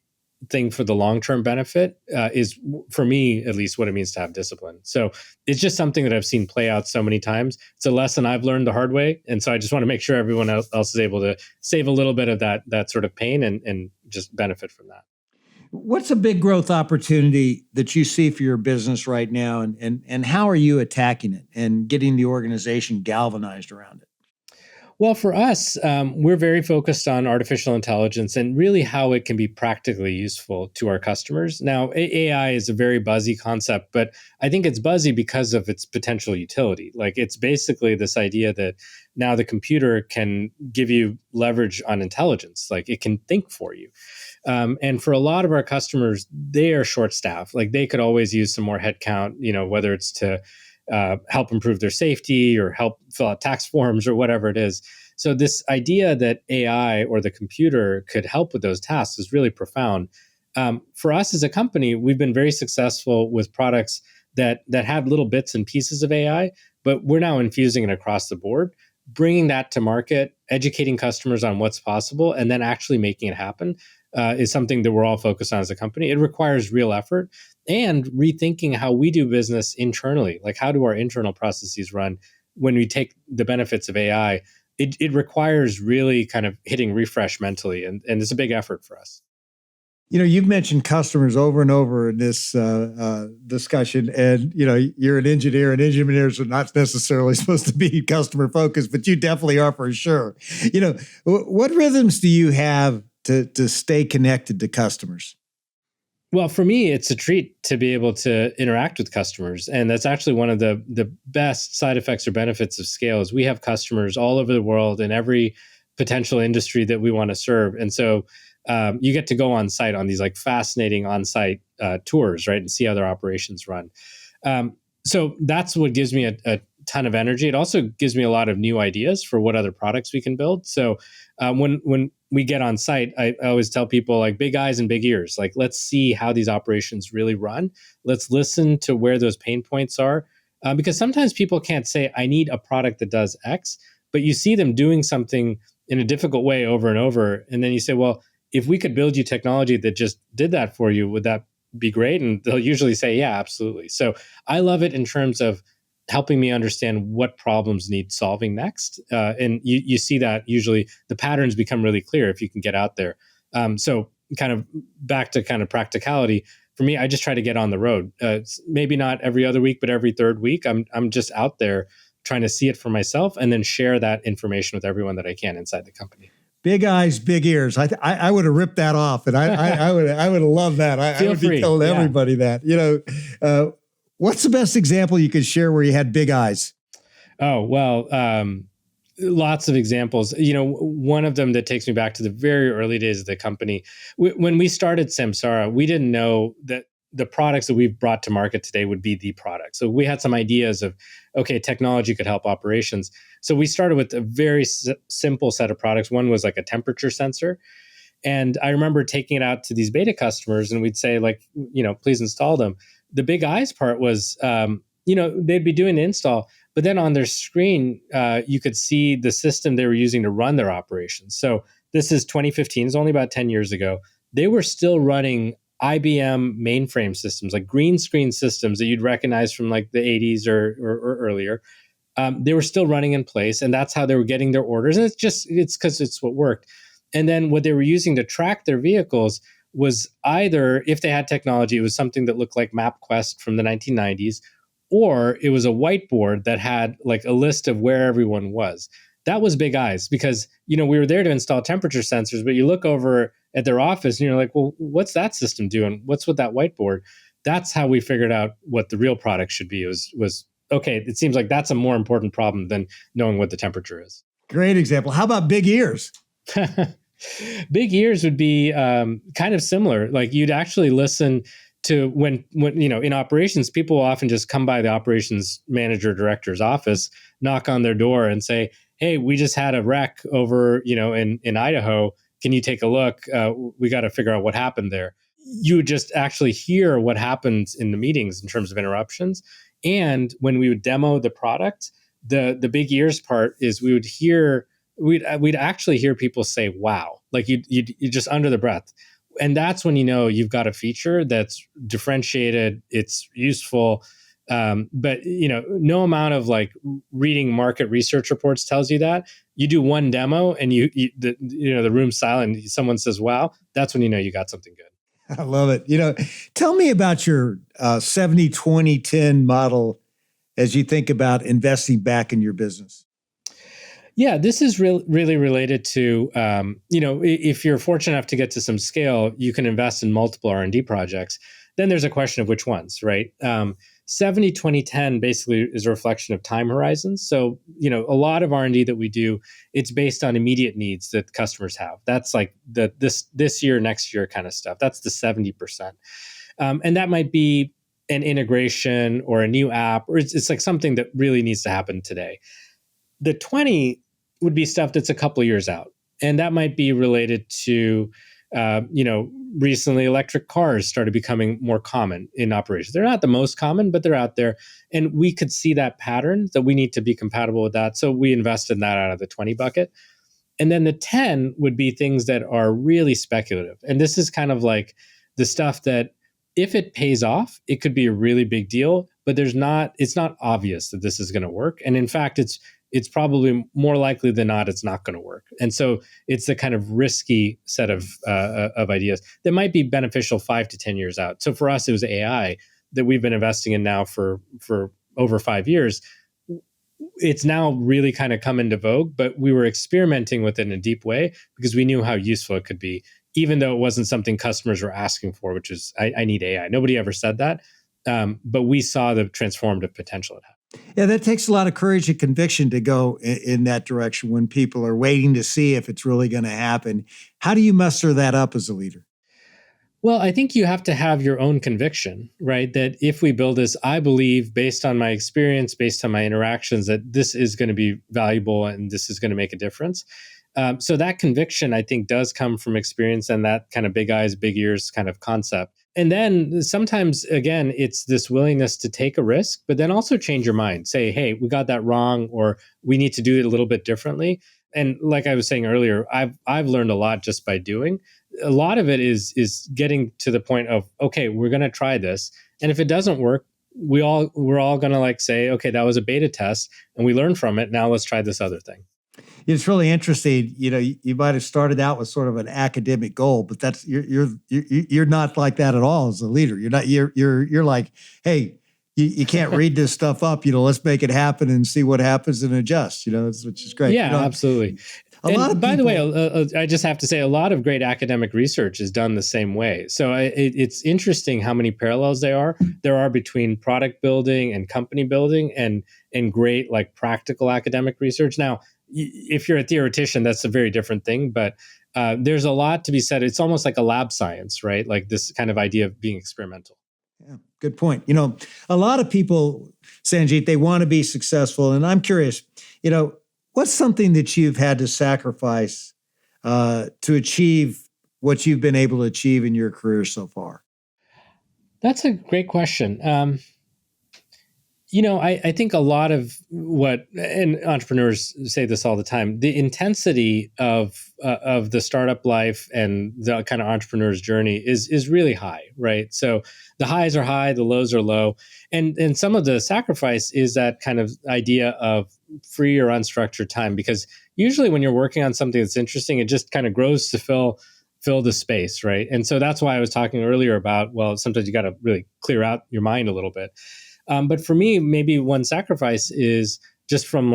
thing for the long-term benefit is, for me, at least what it means to have discipline. So it's just something that I've seen play out so many times. It's a lesson I've learned the hard way. And so I just want to make sure everyone else is able to save a little bit of that sort of pain and just benefit from that. What's a big growth opportunity that you see for your business right now, and how are you attacking it and getting the organization galvanized around it? Well, for us, we're very focused on artificial intelligence and really how it can be practically useful to our customers. Now, AI is a very buzzy concept, but I think it's buzzy because of its potential utility. Like it's basically this idea that now the computer can give you leverage on intelligence, like it can think for you. And for a lot of our customers, they are short staffed. Like they could always use some more headcount, whether it's to help improve their safety or help fill out tax forms or whatever it is. So this idea that AI or the computer could help with those tasks is really profound. For us as a company, we've been very successful with products that have little bits and pieces of AI, but we're now infusing it across the board, bringing that to market, educating customers on what's possible, and then actually making it happen is something that we're all focused on as a company. It requires real effort and rethinking how we do business internally. Like, how do our internal processes run when we take the benefits of AI? It requires really kind of hitting refresh mentally, and it's a big effort for us. You've mentioned customers over and over in this discussion, and you're an engineer, and engineers are not necessarily supposed to be customer focused, but you definitely are for sure. What rhythms do you have to stay connected to customers? Well, for me, it's a treat to be able to interact with customers. And that's actually one of the best side effects or benefits of scale is we have customers all over the world in every potential industry that we want to serve. And so you get to go on site on these like fascinating on-site tours, right? And see how their operations run. So that's what gives me a ton of energy. It also gives me a lot of new ideas for what other products we can build. So when we get on site, I always tell people like big eyes and big ears, like let's see how these operations really run. Let's listen to where those pain points are. Because sometimes people can't say, I need a product that does X, but you see them doing something in a difficult way over and over. And then you say, well, if we could build you technology that just did that for you, would that be great? And they'll usually say, yeah, absolutely. So I love it in terms of helping me understand what problems need solving next. And you see that usually the patterns become really clear if you can get out there. So kind of back to kind of practicality, for me, I just try to get on the road. It's maybe not every other week, but every third week, I'm just out there trying to see it for myself and then share that information with everyone that I can inside the company. Big eyes, big ears. I would have ripped that off, and I would have loved that. I would be telling everybody that. What's the best example you could share where you had big eyes? Oh, well, lots of examples. One of them that takes me back to the very early days of the company. When we started Samsara, we didn't know that the products that we've brought to market today would be the product. So we had some ideas of, okay, technology could help operations. So we started with a very simple set of products. One was like a temperature sensor. And I remember taking it out to these beta customers and we'd say like, please install them. The big eyes part was, they'd be doing the install, but then on their screen, you could see the system they were using to run their operations. So this is 2015, it's only about 10 years ago. They were still running IBM mainframe systems, like green screen systems that you'd recognize from like the 80s or earlier. They were still running in place, and that's how they were getting their orders. And it's because it's what worked. And then what they were using to track their vehicles was either, if they had technology, it was something that looked like MapQuest from the 1990s, or it was a whiteboard that had like a list of where everyone was. That was big eyes because, we were there to install temperature sensors, but you look over at their office and you're like, well, what's that system doing? What's with that whiteboard? That's how we figured out what the real product should be. Was okay, it seems like that's a more important problem than knowing what the temperature is. Great example. How about big ears? Big ears would be kind of similar. Like you'd actually listen to when in operations, people will often just come by the operations manager director's office, knock on their door and say, hey, we just had a wreck over, in Idaho. Can you take a look? We got to figure out what happened there. You would just actually hear what happens in the meetings in terms of interruptions. And when we would demo the product, the big ears part is we'd actually hear people say, wow, like you just under the breath. And that's when you've got a feature that's differentiated, it's useful. But no amount of like reading market research reports tells you that. You do one demo and the room's silent. Someone says, wow, that's when you got something good. I love it. Tell me about your 70-20-10 model as you think about investing back in your business. Yeah, this is really related to, if you're fortunate enough to get to some scale, you can invest in multiple R&D projects. Then there's a question of which ones, right? 70, 20, 10 basically is a reflection of time horizons. So, a lot of R&D that we do, it's based on immediate needs that customers have. That's like this year, next year kind of stuff. That's the 70%. And that might be an integration or a new app, or it's like something that really needs to happen today. The 20 would be stuff that's a couple of years out. And that might be related to, recently electric cars started becoming more common in operations. They're not the most common, but they're out there. And we could see that pattern that we need to be compatible with that. So we invest in that out of the 20 bucket. And then the 10 would be things that are really speculative. And this is kind of like the stuff that if it pays off, it could be a really big deal, but it's not obvious that this is going to work. And in fact, it's probably more likely than not, it's not going to work. And so it's the kind of risky set of ideas that might be beneficial 5 to 10 years out. So for us, it was AI that we've been investing in now for over 5 years. It's now really kind of come into vogue, but we were experimenting with it in a deep way because we knew how useful it could be, even though it wasn't something customers were asking for, which is, I need AI. Nobody ever said that. But we saw the transformative potential it had. Yeah, that takes a lot of courage and conviction to go in that direction when people are waiting to see if it's really going to happen. How do you muster that up as a leader? Well, I think you have to have your own conviction, right? That if we build this, I believe, based on my experience, based on my interactions, that this is going to be valuable and this is going to make a difference. So that conviction, I think, does come from experience and that kind of big eyes, big ears kind of concept. And then sometimes, again, it's this willingness to take a risk, but then also change your mind. Say, hey, we got that wrong, or we need to do it a little bit differently. And like I was saying earlier, I've learned a lot just by doing. A lot of it is getting to the point of, okay, we're going to try this. And if it doesn't work, we're all going to say, okay, that was a beta test and we learned from it. Now let's try this other thing. It's really interesting. You might have started out with sort of an academic goal, but that's you're not like that at all as a leader. You're like, hey, you can't read this stuff up. Let's make it happen and see what happens and adjust. Which is great. Yeah, absolutely. By the way, I just have to say, a lot of great academic research is done the same way. So it's interesting how many parallels there are between product building and company building and great practical academic research. Now, if you're a theoretician, that's a very different thing, but there's a lot to be said. It's almost like a lab science, right? Like this kind of idea of being experimental. Yeah, good point. A lot of people, Sanjit, they want to be successful. And I'm curious, what's something that you've had to sacrifice to achieve what you've been able to achieve in your career so far? That's a great question. I think a lot of and entrepreneurs say this all the time, the intensity of the startup life and the kind of entrepreneur's journey is really high, right? So the highs are high, the lows are low. And some of the sacrifice is that kind of idea of free or unstructured time, because usually when you're working on something that's interesting, it just kind of grows to fill the space, right? And so that's why I was talking earlier about, well, sometimes you got to really clear out your mind a little bit. But for me, maybe one sacrifice is just from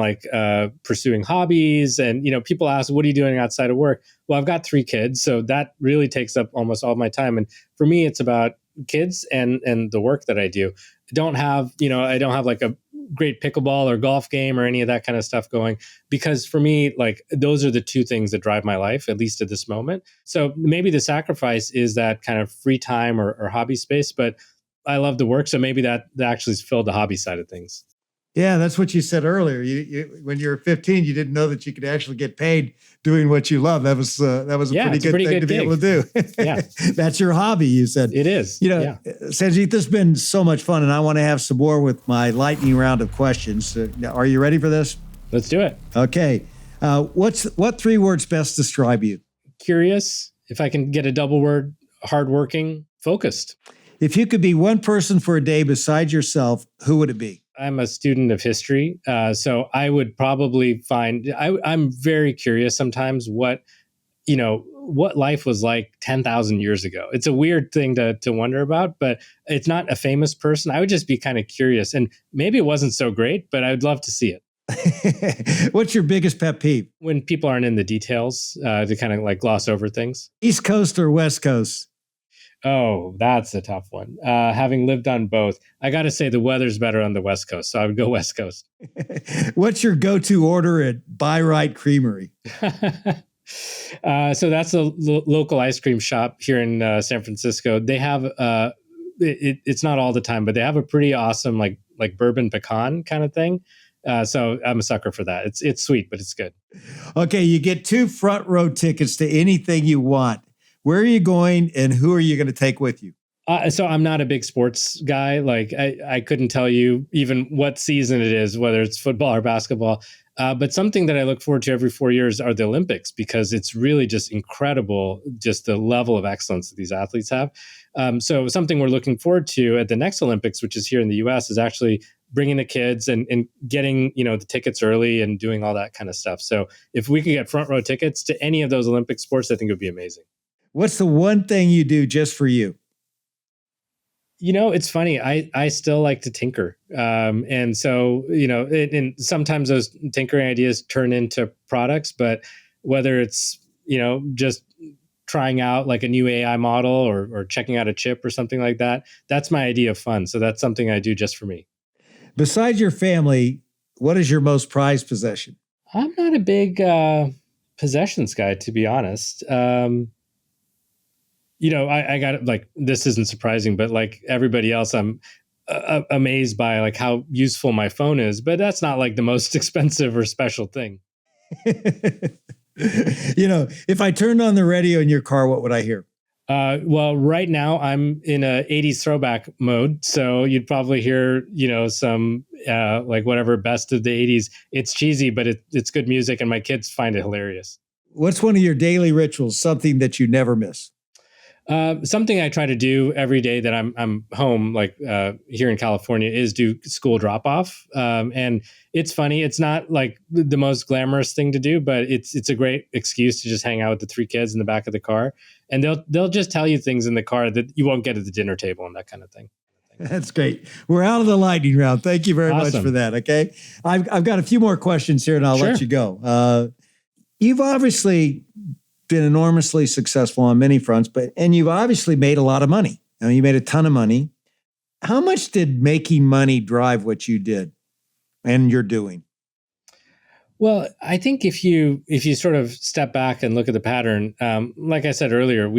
pursuing hobbies. And, people ask, what are you doing outside of work? Well, I've got 3 kids, so that really takes up almost all my time. And for me, it's about kids and the work that I do. I don't have a great pickleball or golf game or any of that kind of stuff going, because for me, those are the 2 things that drive my life, at least at this moment. So maybe the sacrifice is that kind of free time or hobby space, but I love the work, so maybe that actually has filled the hobby side of things. Yeah, that's what you said earlier. You when you were 15, you didn't know that you could actually get paid doing what you love. That was a pretty good thing to be able to do. Yeah, that's your hobby. You said it is. Sanjit, this has been so much fun, and I want to have some more with my lightning round of questions. Are you ready for this? Let's do it. Okay. What 3 words best describe you? Curious. If I can get a double word, hardworking, focused. If you could be one person for a day besides yourself, who would it be? I'm a student of history, so I would probably find I'm very curious sometimes what life was like 10,000 years ago. It's a weird thing to wonder about, but it's not a famous person. I would just be kind of curious, and maybe it wasn't so great, but I would love to see it. What's your biggest pet peeve? When people aren't in the details, to kind of like gloss over things. East Coast or West Coast? Oh, that's a tough one. Having lived on both, I got to say the weather's better on the West Coast, so I would go West Coast. What's your go-to order at Buy Right Creamery? So that's a local ice cream shop here in San Francisco. They have it's not all the time, but they have a pretty awesome like bourbon pecan kind of thing. So I'm a sucker for that. It's sweet, but it's good. Okay, you get 2 front row tickets to anything you want. Where are you going, and who are you going to take with you? So I'm not a big sports guy. Like I couldn't tell you even what season it is, whether it's football or basketball. But something that I look forward to every 4 years are the Olympics, because it's really just incredible, just the level of excellence that these athletes have. So something we're looking forward to at the next Olympics, which is here in the US, is actually bringing the kids and getting, the tickets early and doing all that kind of stuff. So if we could get front row tickets to any of those Olympic sports, I think it would be amazing. What's the one thing you do just for you? It's funny. I still like to tinker. And so, and sometimes those tinkering ideas turn into products, but whether it's, just trying out like a new AI model or checking out a chip or something like that, that's my idea of fun. So that's something I do just for me. Besides your family, what is your most prized possession? I'm not a big possessions guy, to be honest. I got like, this isn't surprising, but like everybody else, I'm amazed by like how useful my phone is, but that's not like the most expensive or special thing. If I turned on the radio in your car, what would I hear? Well, right now I'm in a 80s throwback mode. So you'd probably hear, some like whatever best of the 80s. It's cheesy, but it's good music and my kids find it hilarious. What's one of your daily rituals, something that you never miss? Something I try to do every day that I'm home, like here in California, is do school drop off. And it's funny. It's not like the most glamorous thing to do, but it's a great excuse to just hang out with the 3 kids in the back of the car, and they'll just tell you things in the car that you won't get at the dinner table and that kind of thing. That's great. We're out of the lightning round. Thank you very much for that. Okay, I've got a few more questions here, and I'll let you go. You've obviously been enormously successful on many fronts, and you've obviously made a lot of money. You made a ton of money. How much did making money drive what you did and you're doing? Well, I think if you sort of step back and look at the pattern, like I said earlier,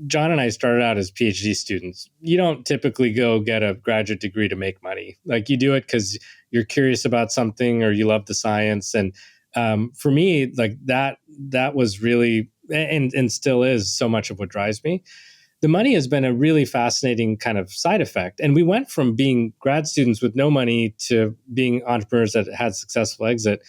John and I started out as PhD students. You don't typically go get a graduate degree to make money. Like you do it because you're curious about something or you love the science. And for me, like that was really, and still is, so much of what drives me. The money has been a really fascinating kind of side effect. And we went from being grad students with no money to being entrepreneurs that had successful exit.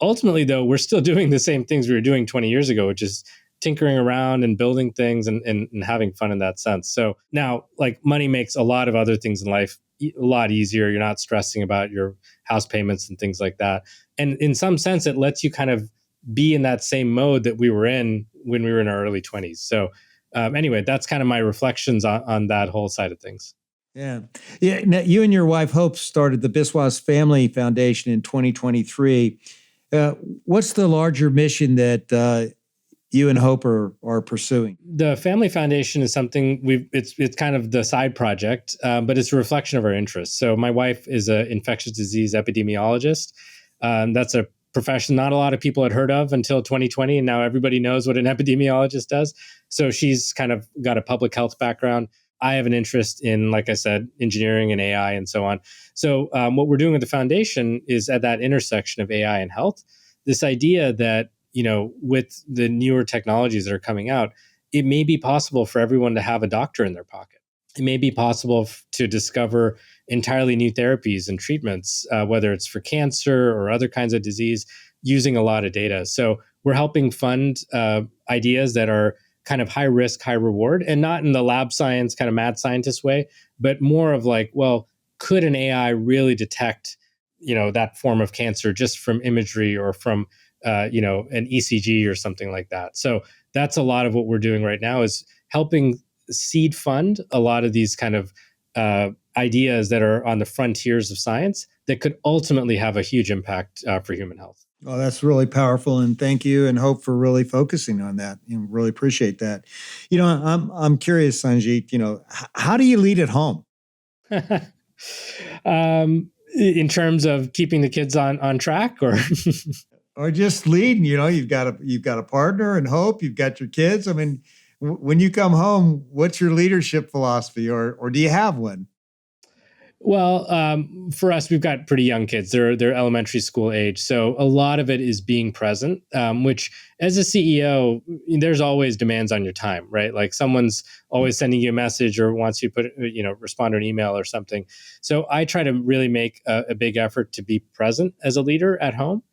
Ultimately, though, we're still doing the same things we were doing 20 years ago, which is tinkering around and building things and having fun in that sense. So now, like, money makes a lot of other things in life a lot easier. You're not stressing about your house payments and things like that. And in some sense, it lets you kind of be in that same mode that we were in when we were in our early 20s. So anyway, that's kind of my reflections on that whole side of things. Yeah. Now, you and your wife, Hope, started the Biswas Family Foundation in 2023. What's the larger mission that you and Hope are pursuing? The Family Foundation is something it's kind of the side project, but it's a reflection of our interests. So my wife is an infectious disease epidemiologist. That's a profession not a lot of people had heard of until 2020, and now everybody knows what an epidemiologist does. So she's kind of got a public health background. I have an interest in, like I said, engineering and AI and so on. So what we're doing with the foundation is at that intersection of AI and health, this idea that, with the newer technologies that are coming out, it may be possible for everyone to have a doctor in their pocket. It may be possible to discover entirely new therapies and treatments, whether it's for cancer or other kinds of disease, using a lot of data. So we're helping fund ideas that are kind of high risk, high reward, and not in the lab science kind of mad scientist way, but more of like, well, could an AI really detect, that form of cancer just from imagery or from, an ECG or something like that. So that's a lot of what we're doing right now, is helping seed fund a lot of these kind of ideas that are on the frontiers of science, that could ultimately have a huge impact for human health. Oh, that's really powerful, and thank you, and hope for really focusing on that. Really appreciate that. I'm curious, Sanjit. How do you lead at home? In terms of keeping the kids on track, or just leading. You've got a partner, and hope you've got your kids. I mean, when you come home, what's your leadership philosophy, or do you have one? Well, for us, we've got pretty young kids. They're elementary school age, so a lot of it is being present. Which, as a CEO, there's always demands on your time, right? Like someone's always sending you a message or wants you to respond to an email or something. So I try to really make a big effort to be present as a leader at home.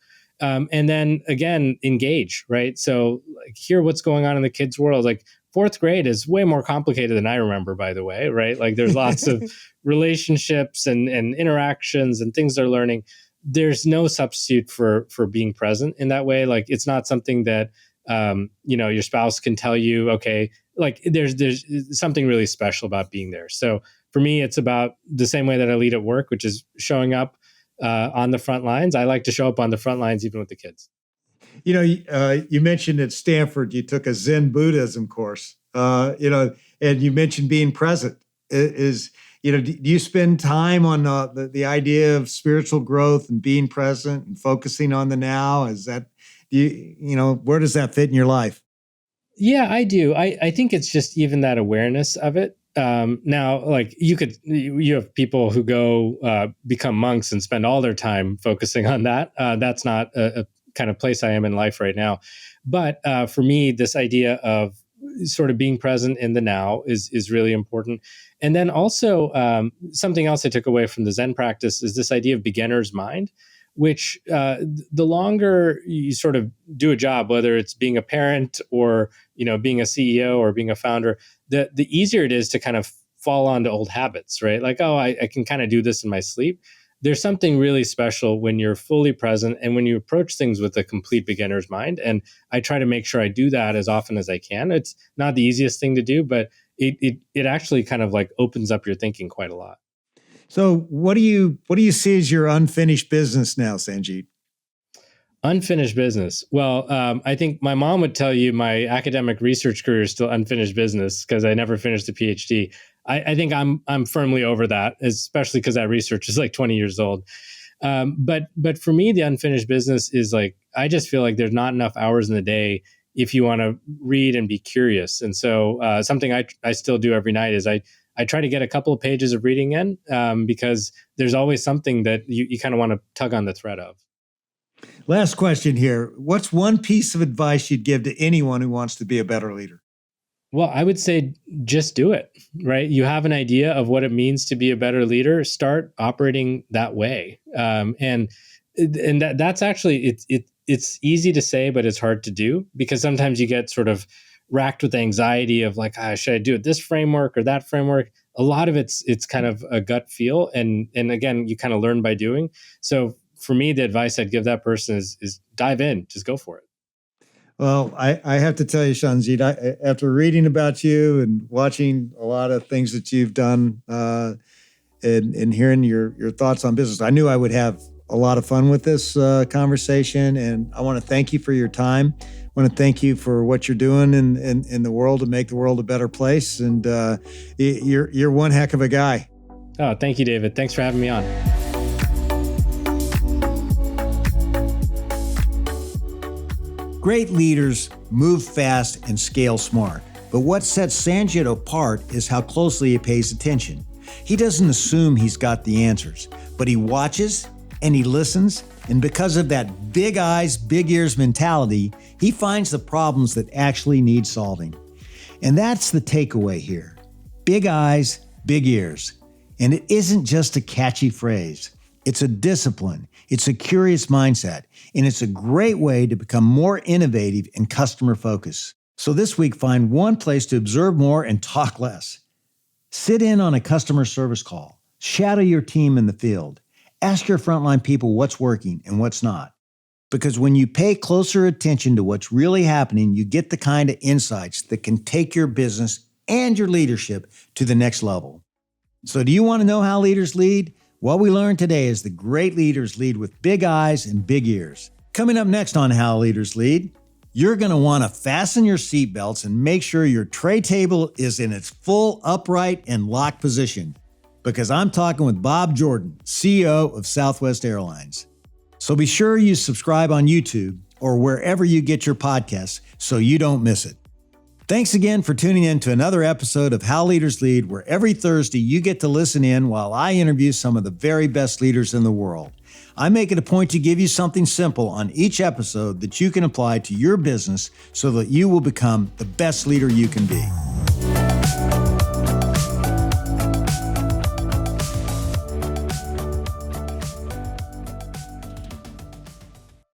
And then again, engage, right? So like, hear what's going on in the kids' world. Like fourth grade is way more complicated than I remember, by the way, right? Like there's lots of relationships and interactions and things they're learning. There's no substitute for being present in that way. Like it's not something that your spouse can tell you, okay, like there's something really special about being there. So for me, it's about the same way that I lead at work, which is showing up on the front lines. I like to show up on the front lines, even with the kids. You mentioned at Stanford, you took a Zen Buddhism course, and you mentioned being present. Do you spend time on the idea of spiritual growth and being present and focusing on the now? Is that, where does that fit in your life? Yeah, I do. I think it's just even that awareness of it. Now, like you have people who go become monks and spend all their time focusing on that. That's not a kind of place I am in life right now. But for me, this idea of sort of being present in the now is really important. And then also something else I took away from the Zen practice is this idea of beginner's mind, which the longer you sort of do a job, whether it's being a parent or being a CEO or being a founder, the easier it is to kind of fall onto old habits, right? Like, oh, I can kind of do this in my sleep. There's something really special when you're fully present and when you approach things with a complete beginner's mind. And I try to make sure I do that as often as I can. It's not the easiest thing to do, but it actually kind of like opens up your thinking quite a lot. So what do you see as your unfinished business now, Sanjit? Unfinished business. Well, I think my mom would tell you my academic research career is still unfinished business because I never finished the PhD. I think I'm firmly over that, especially because that research is like 20 years old. But for me, the unfinished business is like, I just feel like there's not enough hours in the day if you want to read and be curious. And so something I still do every night is I try to get a couple of pages of reading in because there's always something that you kind of want to tug on the thread of. Last question here. What's one piece of advice you'd give to anyone who wants to be a better leader? Well, I would say just do it, right? You have an idea of what it means to be a better leader. Start operating that way. And that's actually, it's easy to say, but it's hard to do because sometimes you get sort of racked with anxiety of like, should I do it this framework or that framework? A lot of it's kind of a gut feel. And again, you kind of learn by doing. So for me, the advice I'd give that person is dive in, just go for it. Well, I have to tell you, Sanjit, after reading about you and watching a lot of things that you've done and hearing your thoughts on business, I knew I would have a lot of fun with this conversation. And I want to thank you for your time. I want to thank you for what you're doing in the world to make the world a better place. And you're one heck of a guy. Oh, thank you, David. Thanks for having me on. Great leaders move fast and scale smart. But what sets Sanjit apart is how closely he pays attention. He doesn't assume he's got the answers, but he watches and he listens. And because of that big eyes, big ears mentality, he finds the problems that actually need solving. And that's the takeaway here. Big eyes, big ears. And it isn't just a catchy phrase. It's a discipline. It's a curious mindset. And it's a great way to become more innovative and customer focused. So this week, find one place to observe more and talk less. Sit in on a customer service call. Shadow your team in the field. Ask your frontline people what's working and what's not. Because when you pay closer attention to what's really happening, you get the kind of insights that can take your business and your leadership to the next level. So do you want to know how leaders lead? What we learned today is that great leaders lead with big eyes and big ears. Coming up next on How Leaders Lead, you're going to want to fasten your seatbelts and make sure your tray table is in its full upright and locked position, because I'm talking with Bob Jordan, CEO of Southwest Airlines. So be sure you subscribe on YouTube or wherever you get your podcasts so you don't miss it. Thanks again for tuning in to another episode of How Leaders Lead, where every Thursday you get to listen in while I interview some of the very best leaders in the world. I make it a point to give you something simple on each episode that you can apply to your business so that you will become the best leader you can be.